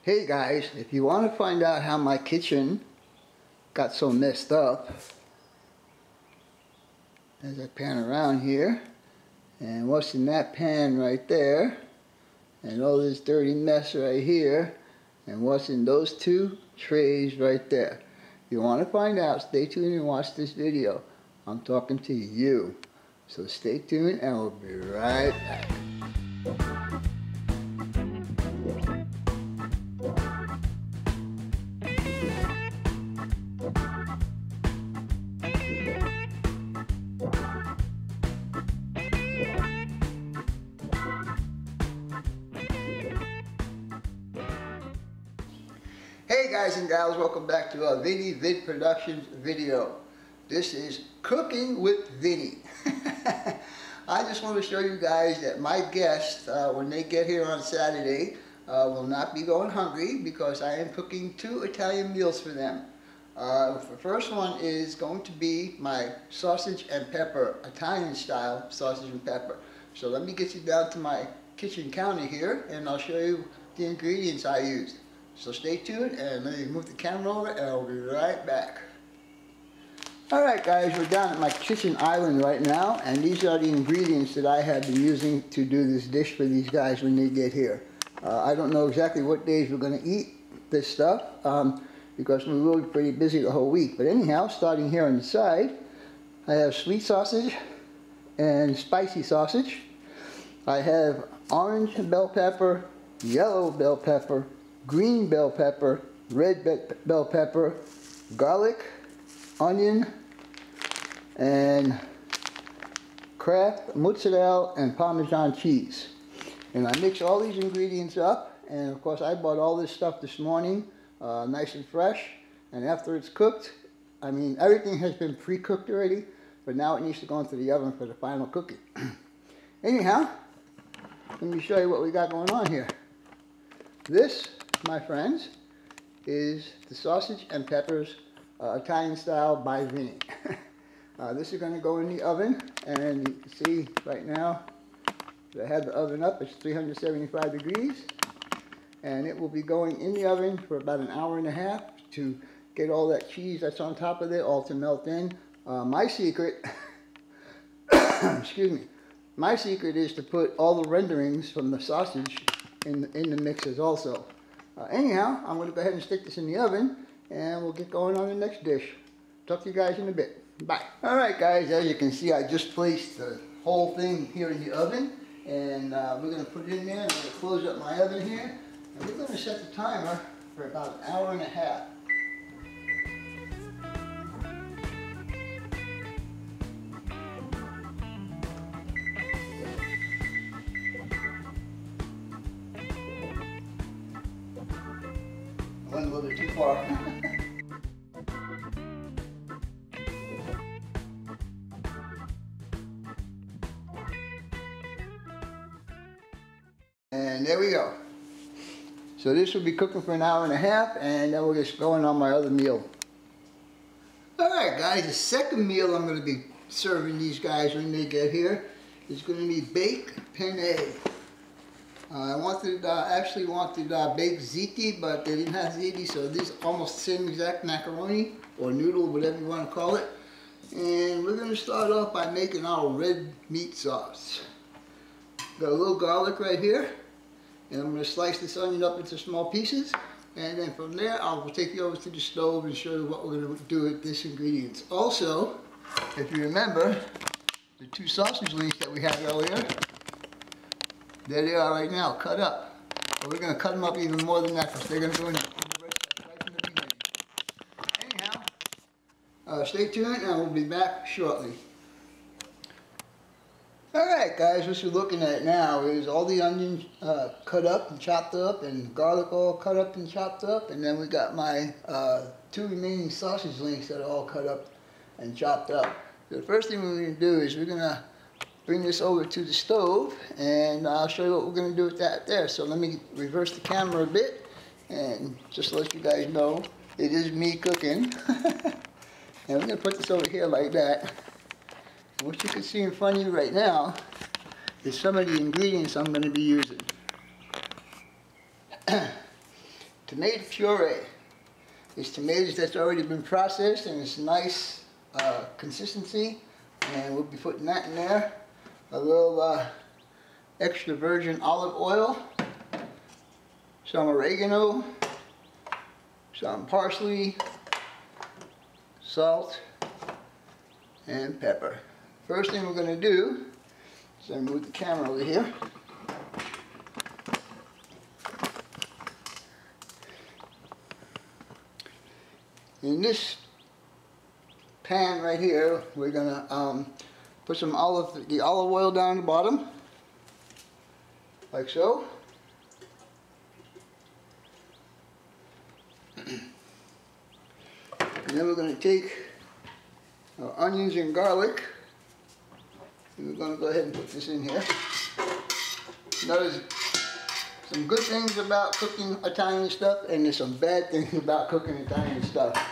Hey guys, if you want to find out how my kitchen got so messed up, as I pan around here, and what's in that pan right there, and all this dirty mess right here, and what's in those two trays right there. If you want to find out, stay tuned and watch this video. I'm talking to you. So stay tuned and we'll be right back. Hey guys and gals, welcome back to a Vinny Vid Productions video. This is Cooking with Vinny. I just want to show you guys that my guests, when they get here on Saturday, will not be going hungry because I am cooking 2 Italian meals for them. The first one is going to be my sausage and pepper, Italian style sausage and pepper. So let me get you down to my kitchen counter here and I'll show you the ingredients I used. So stay tuned and let me move the camera over and I'll be right back. Alright guys, we're down at my kitchen island right now and these are the ingredients that I have been using to do this dish for these guys when they get here. I don't know exactly what days we're going to eat this stuff because we will be pretty busy the whole week. But anyhow, starting here on the side, I have sweet sausage and spicy sausage. I have orange bell pepper, yellow bell pepper, green bell pepper, red bell pepper, garlic, onion, and Kraft mozzarella and Parmesan cheese. And I mix all these ingredients up, and of course I bought all this stuff this morning, nice and fresh. And after it's cooked, I mean everything has been pre-cooked already, but now it needs to go into the oven for the final cooking. Anyhow, let me show you what we got going on here. This, my friends, is the sausage and peppers Italian style by Vinny. This is going to go in the oven, and you can see right now I have the oven up. It's 375 degrees, and it will be going in the oven for about an hour and a half to get all that cheese that's on top of it all to melt in. My secret, excuse me, my secret is to put all the renderings from the sausage in the mixes also. Anyhow, I'm going to go ahead and stick this in the oven and we'll get going on the next dish. Talk to you guys in a bit. Bye. Alright guys, as you can see I just placed the whole thing here in the oven and we're going to put it in there and I'm going to close up my oven here and we're going to set the timer for about an hour and a half. Went a little bit too far. And there we go. So this will be cooking for an hour and a half and then we'll get going on my other meal. Alright guys, the second meal I'm going to be serving these guys when they get here is going to be baked penne. I actually wanted baked ZITI, but they didn't have ZITI, so this is almost the same exact macaroni or noodle, whatever you want to call it. And we're going to start off by making our red meat sauce. Got a little garlic right here, and I'm going to slice this onion up into small pieces. And then from there, I will take you over to the stove and show you what we're going to do with these ingredients. Also, if you remember, the 2 sausage links that we had earlier, there they are right now, cut up. But we're going to cut them up even more than that because they're going to go in the rest right from the beginning. Anyhow, stay tuned and we'll be back shortly. Alright guys, what you're looking at now is all the onions cut up and chopped up and garlic all cut up and chopped up, and then we got my 2 remaining sausage links that are all cut up and chopped up. So the first thing we're going to do is we're going to bring this over to the stove and I'll show you what we're going to do with that there. So let me reverse the camera a bit and just let you guys know it is me cooking. And we're going to put this over here like that. And what you can see in front of you right now is some of the ingredients I'm going to be using. tomato puree. It's tomatoes that's already been processed and it's nice consistency, and we'll be putting that in there. A little extra virgin olive oil, some oregano, some parsley, salt, and pepper. First thing we're going to do is I'm going to move the camera over here. In this pan right here, we're going to put some the olive oil down the bottom, like so. And then we're going to take our onions and garlic, and we're going to go ahead and put this in here. Now, there's some good things about cooking Italian stuff, and there's some bad things about cooking Italian stuff.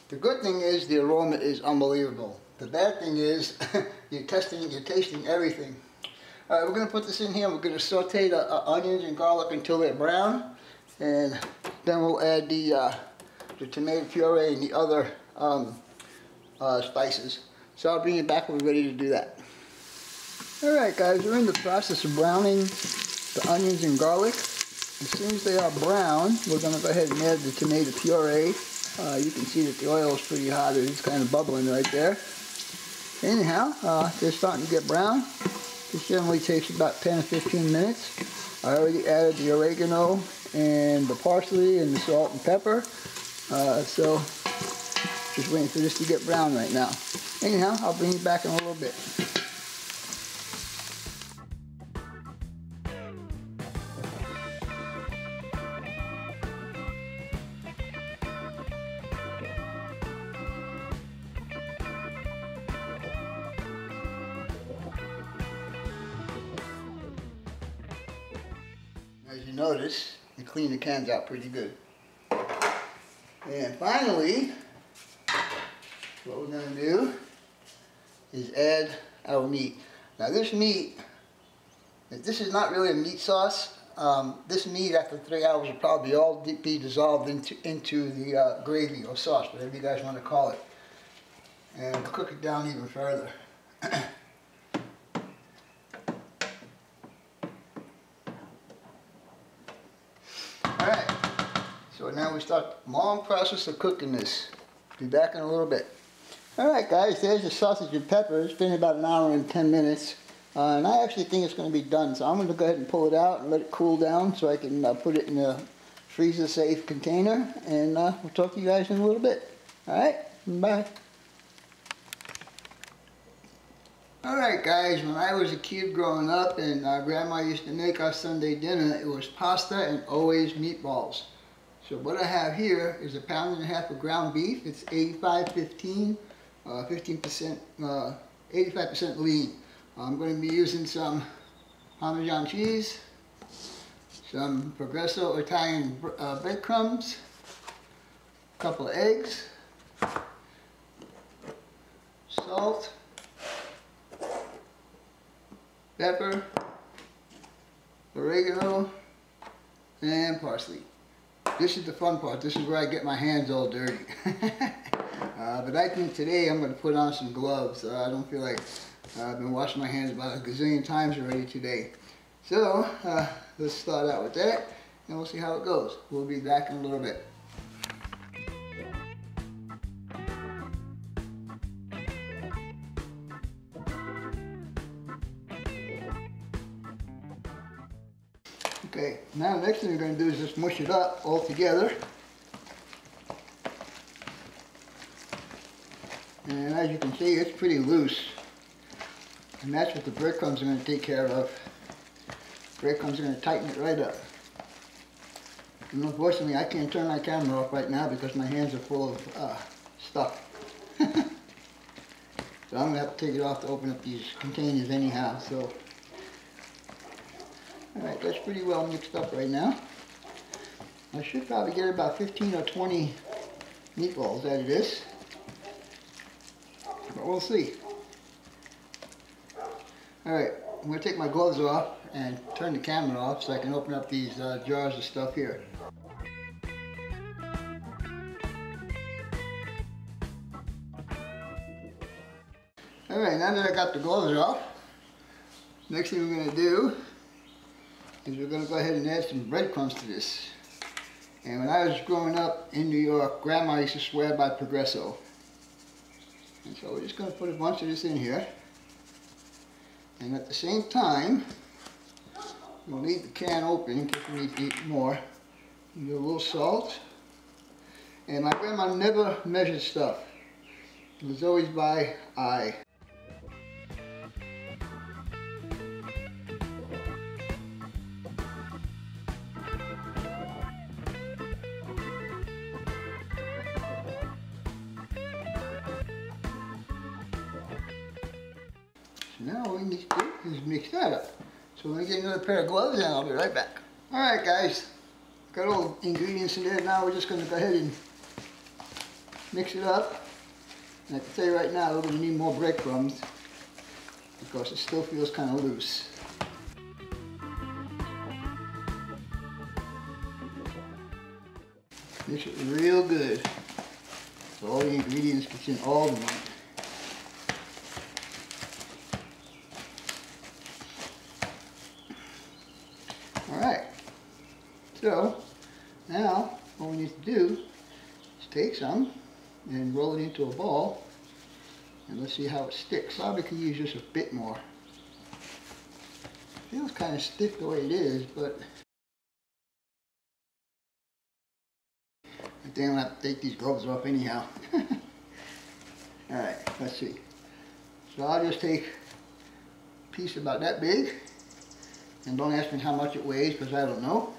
The good thing is the aroma is unbelievable. The bad thing is you're tasting everything. All right, we're going to put this in here. We're going to saute the onions and garlic until they're brown, and then we'll add the tomato puree and the other spices. So I'll bring you back when we're ready to do that. All right, guys, we're in the process of browning the onions and garlic. As soon as they are brown, we're going to go ahead and add the tomato puree. You can see that the oil is pretty hot. It's kind of bubbling right there. Anyhow, they're starting to get brown. This generally takes about 10 or 15 minutes. I already added the oregano and the parsley and the salt and pepper. So just waiting for this to get brown right now. Anyhow, I'll bring you back in a little bit. As you notice, you clean the cans out pretty good. And finally, what we're going to do is add our meat. Now this meat, this is not really a meat sauce. This meat after 3 hours will probably all be dissolved into the gravy or sauce, whatever you guys want to call it. And we'll cook it down even further. Alright, so now we start the long process of cooking this. Be back in a little bit. Alright guys, there's the sausage and pepper. It's been about an hour and 10 minutes. And I actually think it's going to be done. So I'm going to go ahead and pull it out and let it cool down so I can put it in a freezer safe container. And we'll talk to you guys in a little bit. Alright, bye. Alright guys, when I was a kid growing up and Grandma used to make our Sunday dinner, it was pasta and always meatballs. So what I have here is 1.5 pounds of ground beef. It's 85-15, 85% lean. I'm going to be using some Parmesan cheese, some Progresso Italian breadcrumbs, a couple of eggs, salt, pepper, oregano, and parsley. This is the fun part. This is where I get my hands all dirty. But I think today I'm going to put on some gloves. I don't feel like I've been washing my hands about a gazillion times already today. So let's start out with that and we'll see how it goes. We'll be back in a little bit. Okay, now the next thing we're going to do is just mush it up all together. And as you can see, it's pretty loose. And that's what the breadcrumbs are going to take care of. Breadcrumbs are going to tighten it right up. And unfortunately, I can't turn my camera off right now because my hands are full of stuff. So I'm going to have to take it off to open up these containers anyhow. So, alright, that's pretty well mixed up right now. I should probably get about 15 or 20 meatballs out of this. But we'll see. Alright, I'm going to take my gloves off and turn the camera off so I can open up these jars of stuff here. Alright, now that I got the gloves off, next thing we're going to do is we're going to go ahead and add some breadcrumbs to this. And when I was growing up in New York, Grandma used to swear by Progresso. And so we're just going to put a bunch of this in here. And at the same time, we'll leave the can open in case we need to eat more. Do a little salt. And my grandma never measured stuff. It was always by eye. So now what we need to do is mix that up. So we're going to get another pair of gloves and I'll be right back. Alright guys, got all the ingredients in there. Now we're just going to go ahead and mix it up. And I can tell you right now, we're going to need more breadcrumbs because it still feels kind of loose. Mix it real good so all the ingredients get in all the meat. Alright, so now what we need to do is take some and roll it into a ball and let's see how it sticks. Probably could use just a bit more. It feels kind of stiff the way it is, but I think I'm going to have to take these gloves off anyhow. Alright, let's see. So I'll just take a piece about that big. And don't ask me how much it weighs because I don't know.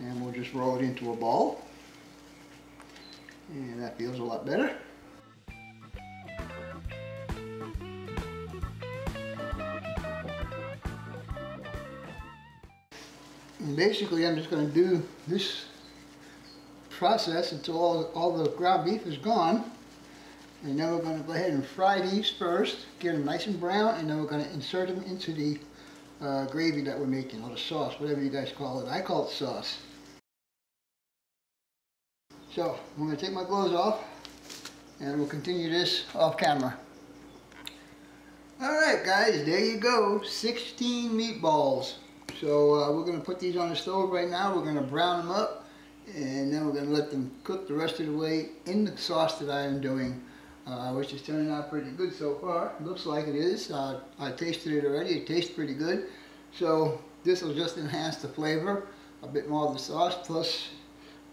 And we'll just roll it into a ball. And that feels a lot better. And basically I'm just going to do this process until all the ground beef is gone. And then we're going to go ahead and fry these first, get them nice and brown, and then we're going to insert them into the gravy that we're making, or the sauce, whatever you guys call it. I call it sauce. So, I'm going to take my gloves off, and we'll continue this off camera. Alright guys, there you go, 16 meatballs. So we're going to put these on the stove right now, we're going to brown them up, and then we're going to let them cook the rest of the way in the sauce that I am doing. Which is turning out pretty good so far. Looks like it is. I tasted it already. It tastes pretty good. So this will just enhance the flavor, a bit more of the sauce, plus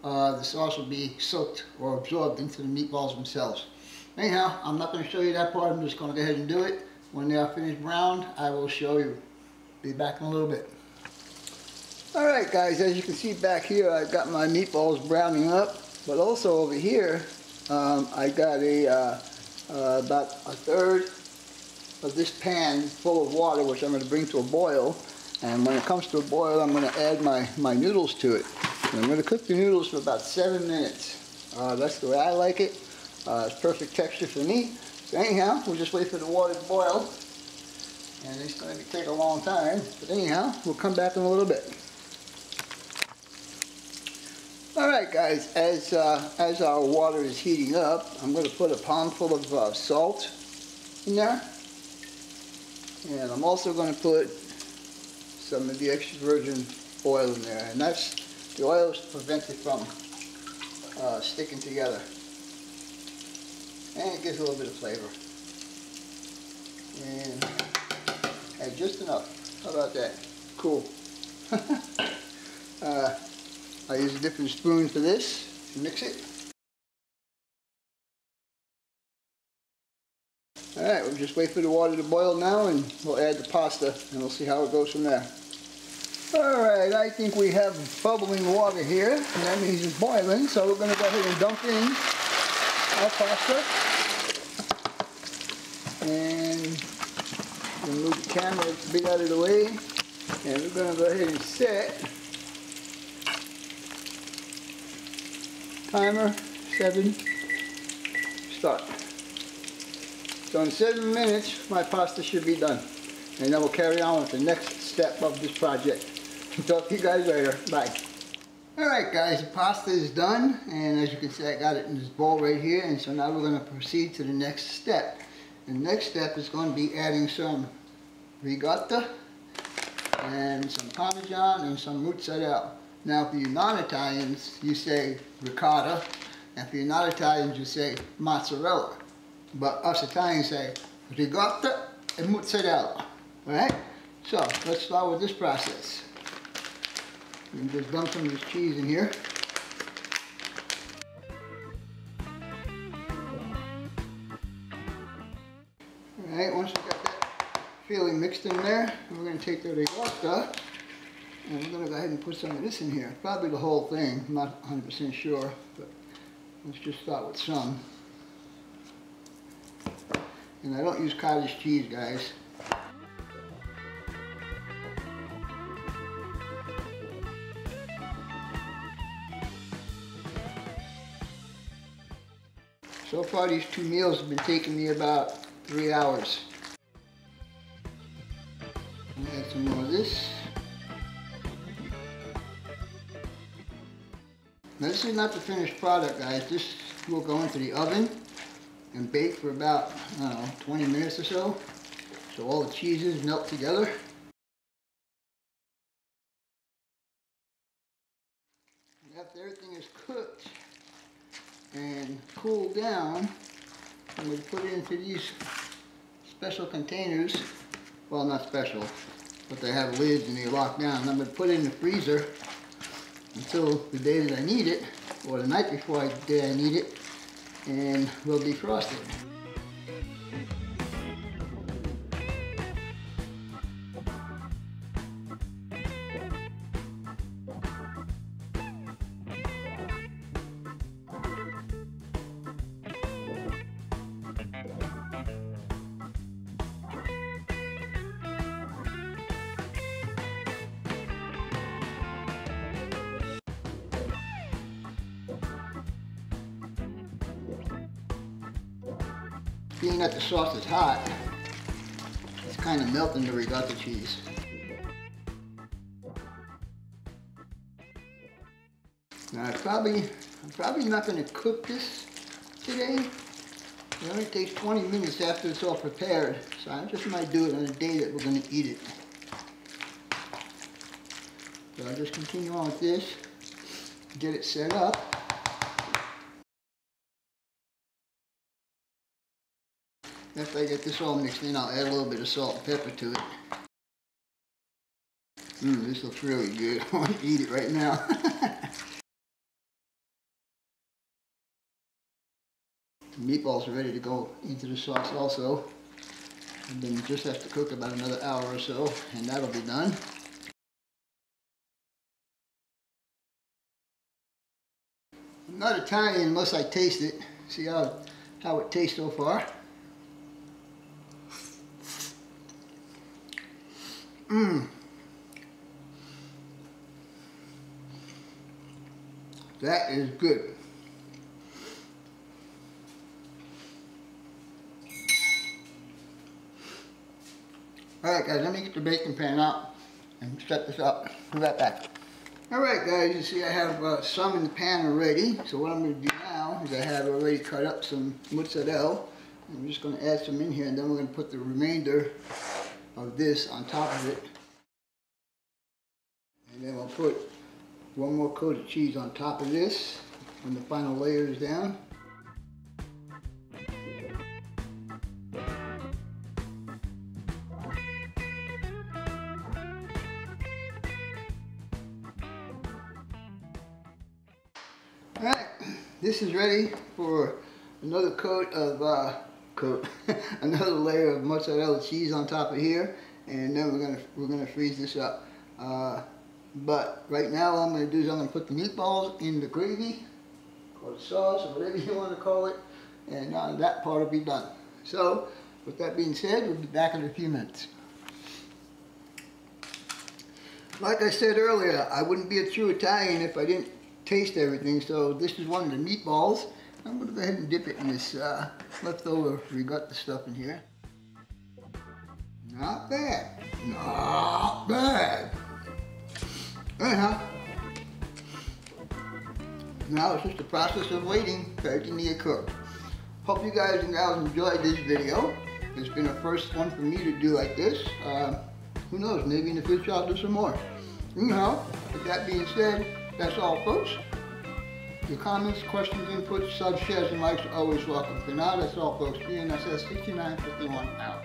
the sauce will be soaked or absorbed into the meatballs themselves. Anyhow, I'm not going to show you that part. I'm just going to go ahead and do it. When they are finished browned, I will show you. Be back in a little bit. Alright guys, as you can see back here, I've got my meatballs browning up, but also over here I got about a third of this pan full of water, which I'm going to bring to a boil. And when it comes to a boil, I'm going to add my noodles to it. And I'm going to cook the noodles for about 7 minutes. That's the way I like it. It's perfect texture for me. So anyhow, we'll just wait for the water to boil. And it's going to take a long time. But anyhow, we'll come back in a little bit. Alright guys, as our water is heating up, I'm going to put a palmful of salt in there. And I'm also going to put some of the extra virgin oil in there. And the oil is to prevent it from sticking together. And it gives a little bit of flavor. And add just enough. How about that? Cool. I use a different spoon for this to mix it. Alright, we'll just wait for the water to boil now and we'll add the pasta and we'll see how it goes from there. Alright, I think we have bubbling water here, and that means it's boiling, so we're going to go ahead and dump in our pasta. And we'll move the camera a bit out of the way, and we're going to go ahead and set timer 7, start. So in 7 minutes my pasta should be done, and then we'll carry on with the next step of this project. Talk to you guys later. Bye. Alright guys, the pasta is done, and as you can see I got it in this bowl right here, and so now we're going to proceed to the next step. The next step is going to be adding some ricotta and some Parmesan and some mozzarella. Now for you non-Italians, you say ricotta, and for you not Italians, you say mozzarella. But us Italians say ricotta and mozzarella. Alright? So let's start with this process. You can just dump some of this cheese in here. Alright, once we got that filling mixed in there, we're going to take the ricotta and we're going to go ahead and put some of this in here. Probably the whole thing, I'm not 100% sure, but let's just start with some. And I don't use cottage cheese, guys. So far these two meals have been taking me about 3 hours. Add some more of this. Now this is not the finished product, guys. This will go into the oven and bake for about, I don't know, 20 minutes or so. So all the cheeses melt together. And after everything is cooked and cooled down, I'm going to put it into these special containers. Well, not special, but they have lids and they lock down. I'm going to put it in the freezer until the day that I need it, or the night before the day I need it, and we'll defrost it. Being that the sauce is hot, it's kind of melting the ricotta cheese. Now I'm probably not going to cook this today. It only takes 20 minutes after it's all prepared, so I just might do it on the day that we're going to eat it. So I'll just continue on with this, get it set up. After I get this all mixed in, I'll add a little bit of salt and pepper to it. This looks really good. I want to eat it right now. The meatballs are ready to go into the sauce also. And then you just have to cook about another hour or so, and that'll be done. I'm not Italian unless I taste it. See how it tastes so far. That is good. Alright guys, let me get the baking pan out and set this up. Be right back. Alright guys, you see I have some in the pan already. So what I'm going to do now is I have already cut up some mozzarella. I'm just going to add some in here, and then we're going to put the remainder of this on top of it. And then we'll put one more coat of cheese on top of this when the final layer is down. Alright, this is ready for another coat of another layer of mozzarella cheese on top of here, and then we're gonna freeze this up. But right now all I'm going to do is I'm going to put the meatballs in the gravy, or the sauce, or whatever you want to call it, and that part will be done. So, with that being said, we'll be back in a few minutes. Like I said earlier, I wouldn't be a true Italian if I didn't taste everything, so this is one of the meatballs. I'm going to go ahead and dip it in this leftover ricotta stuff in here. Not bad. Not bad. Anyhow, now it's just the process of waiting for everything to get cooked. Hope you guys and gals enjoyed this video. It's been a first one for me to do like this. Who knows, maybe in the future I'll do some more. Anyhow, with that being said, that's all folks. Your comments, questions, inputs, subs, shares, and likes are always welcome. For now, that's all folks. bnsf6951 out.